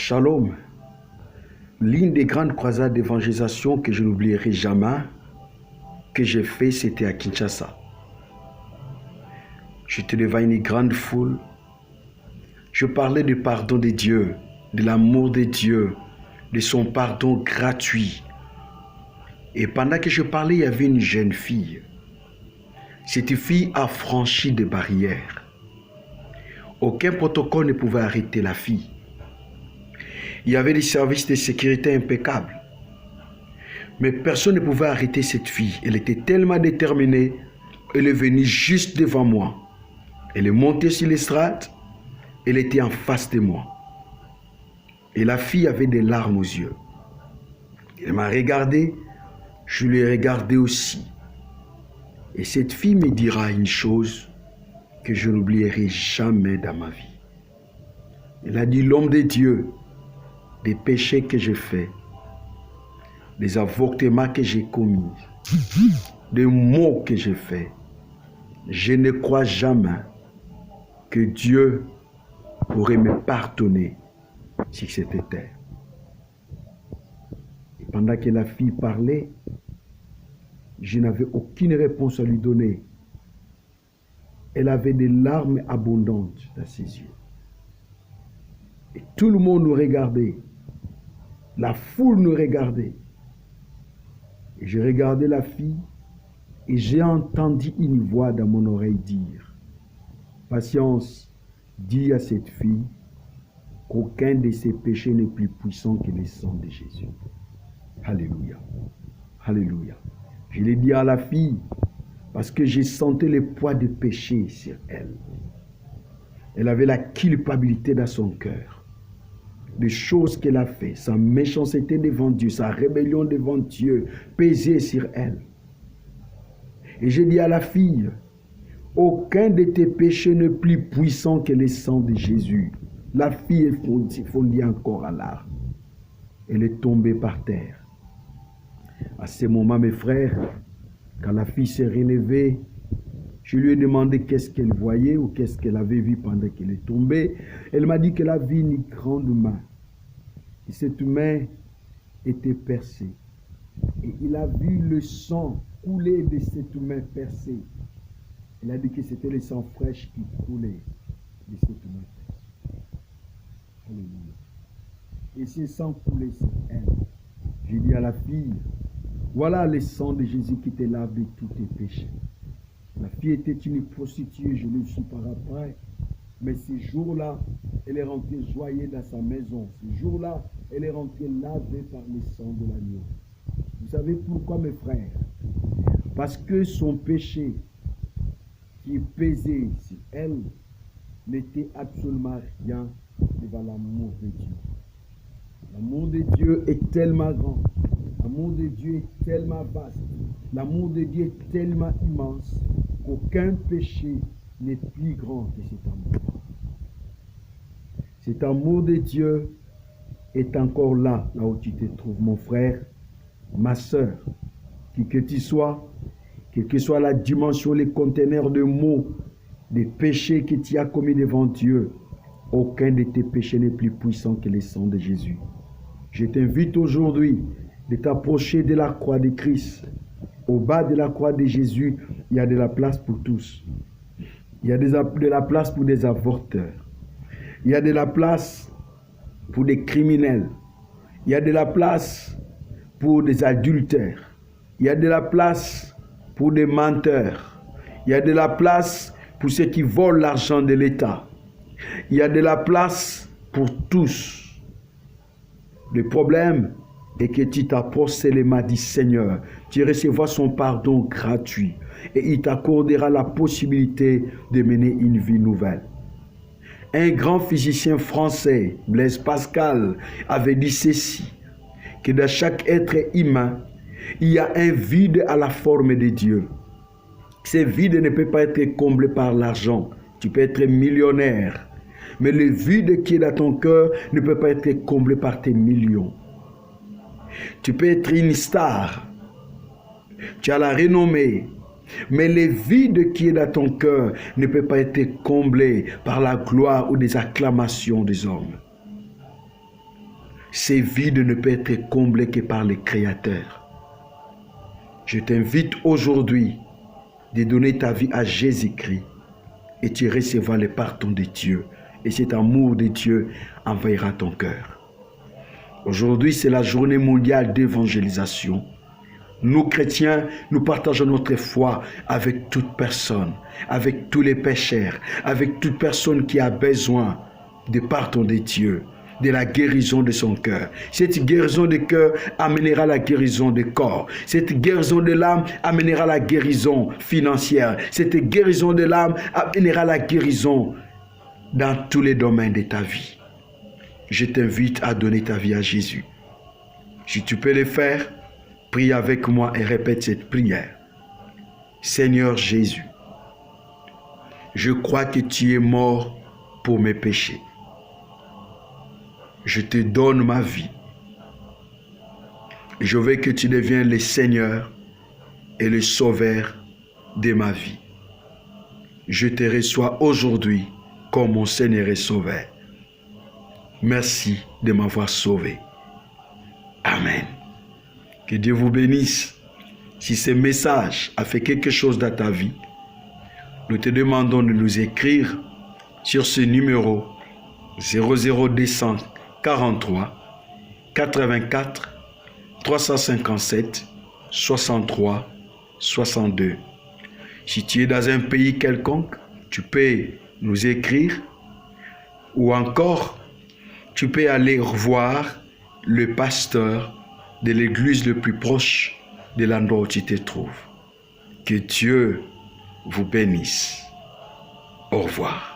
Shalom. L'une des grandes croisades d'évangélisation que je n'oublierai jamais, que j'ai fait, c'était à Kinshasa. J'étais devant une grande foule. Je parlais du pardon de Dieu, de l'amour de Dieu, de son pardon gratuit. Et pendant que je parlais, il y avait une jeune fille. Cette fille a franchi des barrières. Aucun protocole ne pouvait arrêter la fille. Il y avait des services de sécurité impeccables. Mais personne ne pouvait arrêter cette fille. Elle était tellement déterminée. Elle est venue juste devant moi. Elle est montée sur l'estrade. Elle était en face de moi. Et la fille avait des larmes aux yeux. Elle m'a regardé. Je l'ai regardé aussi. Et cette fille me dira une chose que je n'oublierai jamais dans ma vie. Elle a dit, l'homme de Dieu, des péchés que j'ai faits, des avortements que j'ai commis, des maux que j'ai faits, je ne crois jamais que Dieu pourrait me pardonner sur cette terre. Et pendant que la fille parlait, je n'avais aucune réponse à lui donner. Elle avait des larmes abondantes dans ses yeux. Et tout le monde nous regardait. La foule nous regardait. Et je regardais la fille et j'ai entendu une voix dans mon oreille dire, patience, dis à cette fille qu'aucun de ses péchés n'est plus puissant que le sang de Jésus. Alléluia. Alléluia. Je l'ai dit à la fille parce que j'ai senti le poids du péché sur elle. Elle avait la culpabilité dans son cœur. Les choses qu'elle a faites, sa méchanceté devant Dieu, sa rébellion devant Dieu, pesait sur elle. Et j'ai dit à la fille, aucun de tes péchés n'est plus puissant que le sang de Jésus. La fille est fondue encore à larmes. Elle est tombée par terre. À ce moment, mes frères, quand la fille s'est relevée, je lui ai demandé qu'est-ce qu'elle voyait ou qu'est-ce qu'elle avait vu pendant qu'elle est tombée. Elle m'a dit qu'elle a vu une grande main. Et cette main était percée. Et il a vu le sang couler de cette main percée. Elle a dit que c'était le sang fraîche qui coulait de cette main percée. Alléluia. Et ce sang coulait sur elle. J'ai dit à la fille, voilà le sang de Jésus qui te lave de tous tes péchés. La fille était une prostituée, je le suis par après. Mais ce jour-là, elle est rentrée joyeuse dans sa maison. Ce jour-là, elle est rentrée lavée par le sang de l'agneau. Vous savez pourquoi, mes frères? Parce que son péché qui pesait sur elle n'était absolument rien devant l'amour de Dieu. L'amour de Dieu est tellement grand. L'amour de Dieu est tellement vaste. L'amour de Dieu est tellement immense qu'aucun péché n'est plus grand que cet amour. Cet amour de Dieu est encore là, là où tu te trouves, mon frère, ma soeur, qui que tu sois, quelle que soit la dimension, les conteneurs de mots, des péchés que tu as commis devant Dieu, aucun de tes péchés n'est plus puissant que le sang de Jésus. Je t'invite aujourd'hui de t'approcher de la croix de Christ. Au bas de la croix de Jésus, il y a de la place pour tous. Il y a de la place pour des avorteurs. Il y a de la place pour des criminels. Il y a de la place pour des adultères. Il y a de la place pour des menteurs. Il y a de la place pour ceux qui volent l'argent de l'État. Il y a de la place pour tous. Le problème est que tu t'approches seulement du Seigneur. Tu recevras son pardon gratuit. Et il t'accordera la possibilité de mener une vie nouvelle. Un grand physicien français, Blaise Pascal, avait dit ceci, que dans chaque être humain, il y a un vide à la forme de Dieu. Ce vide ne peut pas être comblé par l'argent. Tu peux être millionnaire, mais le vide qui est dans ton cœur ne peut pas être comblé par tes millions. Tu peux être une star, tu as la renommée, mais le vide qui est dans ton cœur ne peut pas être comblé par la gloire ou des acclamations des hommes. Ces vides ne peuvent être comblés que par le Créateur. Je t'invite aujourd'hui de donner ta vie à Jésus-Christ et tu recevras le pardon de Dieu. Et cet amour de Dieu envahira ton cœur. Aujourd'hui, c'est la journée mondiale d'évangélisation. Nous, chrétiens, nous partageons notre foi avec toute personne, avec tous les pécheurs, avec toute personne qui a besoin de pardon de Dieu, de la guérison de son cœur. Cette guérison de cœur amènera la guérison de corps. Cette guérison de l'âme amènera la guérison financière. Cette guérison de l'âme amènera la guérison dans tous les domaines de ta vie. Je t'invite à donner ta vie à Jésus. Si tu peux le faire, prie avec moi et répète cette prière. Seigneur Jésus, je crois que tu es mort pour mes péchés. Je te donne ma vie. Je veux que tu deviennes le Seigneur et le Sauveur de ma vie. Je te reçois aujourd'hui comme mon Seigneur et Sauveur. Merci de m'avoir sauvé. Amen. Que Dieu vous bénisse. Si ce message a fait quelque chose dans ta vie, nous te demandons de nous écrire sur ce numéro 00243 84 357 63 62. Si tu es dans un pays quelconque, tu peux nous écrire ou encore tu peux aller voir le pasteur de l'église le plus proche de l'endroit où tu te trouves. Que Dieu vous bénisse. Au revoir.